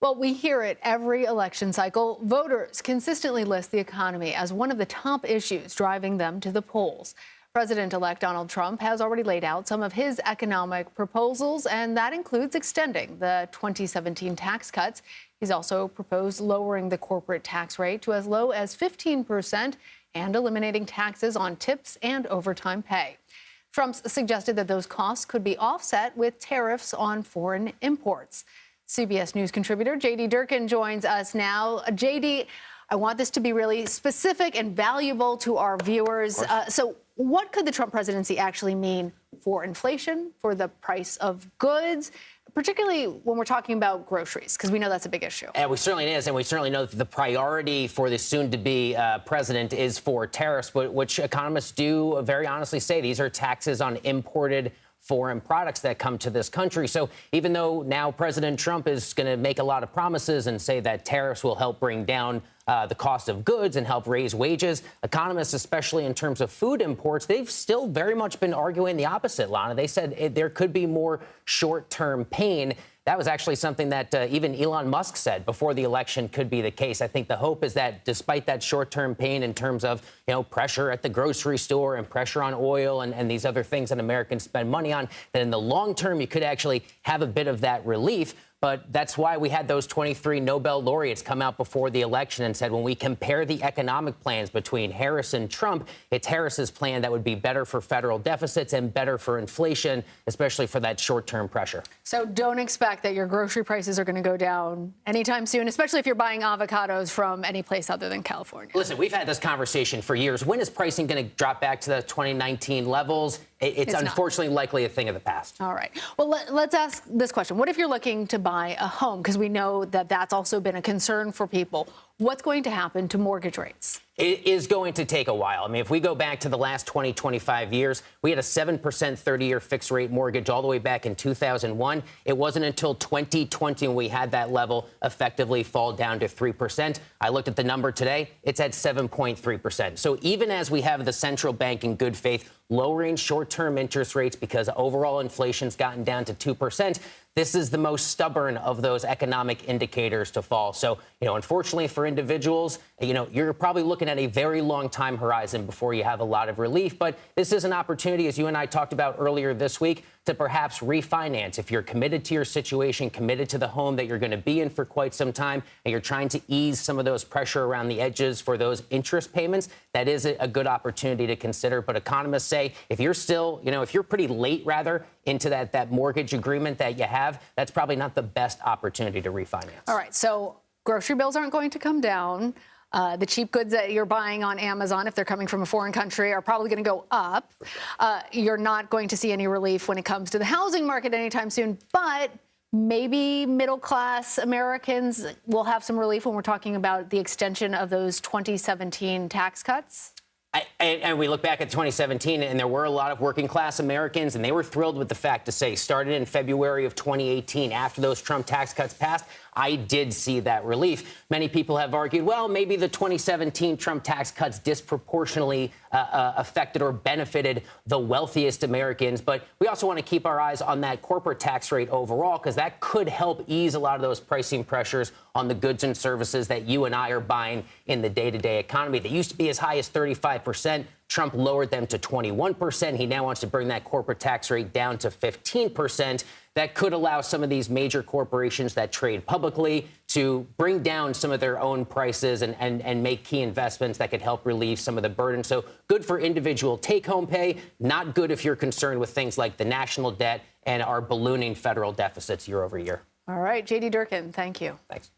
Well, we hear it every election cycle. Voters consistently list the economy as one of the top issues driving them to the polls. President-elect Donald Trump has already laid out some of his economic proposals, and that includes extending the 2017 tax cuts. He's also proposed lowering the corporate tax rate to as low as 15% and eliminating taxes on tips and overtime pay. Trump's suggested that those costs could be offset with tariffs on foreign imports. CBS News contributor J.D. Durkin joins us now. J.D., I want this to be really specific and valuable to our viewers. So what could the Trump presidency actually mean for inflation, for the price of goods, particularly when we're talking about groceries, because we know that's a big issue? And we certainly is, and we certainly know that the priority for the soon-to-be president is for tariffs, which economists do very honestly say these are taxes on imported foreign products that come to this country. So even though now President Trump is going to make a lot of promises and say that tariffs will help bring down the cost of goods and help raise wages, economists, especially in terms of food imports, they've still very much been arguing the opposite, Lana. They said there could be more short-term pain. That was actually something that even Elon Musk said before the election could be the case. I think the hope is that despite that short-term pain in terms of, pressure at the grocery store and pressure on oil and these other things that Americans spend money on, that in the long term, you could actually have a bit of that relief. But that's why we had those 23 Nobel laureates come out before the election and said when we compare the economic plans between Harris and Trump, it's Harris's plan that would be better for federal deficits and better for inflation, especially for that short-term pressure. So don't expect that your grocery prices are going to go down anytime soon, especially if you're buying avocados from any place other than California. Listen, we've had this conversation for years. When is pricing going to drop back to the 2019 levels? It's unfortunately likely a thing of the past. All right. Well, let's ask this question. What if you're looking to buy a home? Because we know that that's also been a concern for people. What's going to happen to mortgage rates? It is going to take a while. I mean, if we go back to the last 20, 25 years, we had a 7% 30-year fixed rate mortgage all the way back in 2001. It wasn't until 2020 when we had that level effectively fall down to 3%. I looked at the number today. It's at 7.3%. So even as we have the central bank in good faith lowering short-term interest rates because overall inflation's gotten down to 2%, this is the most stubborn of those economic indicators to fall. So, unfortunately for individuals, you're probably looking at a very long time horizon before you have a lot of relief. But this is an opportunity, as you and I talked about earlier this week, to perhaps refinance. If you're committed to your situation, committed to the home that you're going to be in for quite some time, and you're trying to ease some of those pressure around the edges for those interest payments, that is a good opportunity to consider. But economists say if you're still, if you're pretty late, rather, into that mortgage agreement that you have, that's probably not the best opportunity to refinance. All right. So grocery bills aren't going to come down. The cheap goods that you're buying on Amazon, if they're coming from a foreign country, are probably going to go up. You're not going to see any relief when it comes to the housing market anytime soon, but maybe middle-class Americans will have some relief when we're talking about the extension of those 2017 tax cuts. And we look back at 2017, and there were a lot of working-class Americans, and they were thrilled with the fact to say, started in February of 2018, after those Trump tax cuts passed, I did see that relief. Many people have argued, well, maybe the 2017 Trump tax cuts disproportionately affected or benefited the wealthiest Americans. But we also want to keep our eyes on that corporate tax rate overall, because that could help ease a lot of those pricing pressures on the goods and services that you and I are buying in the day-to-day economy. They used to be as high as 35%. Trump lowered them to 21%. He now wants to bring that corporate tax rate down to 15%. That could allow some of these major corporations that trade publicly to bring down some of their own prices and make key investments that could help relieve some of the burden. So good for individual take-home pay, not good if you're concerned with things like the national debt and our ballooning federal deficits year over year. All right, J.D. Durkin, thank you. Thanks.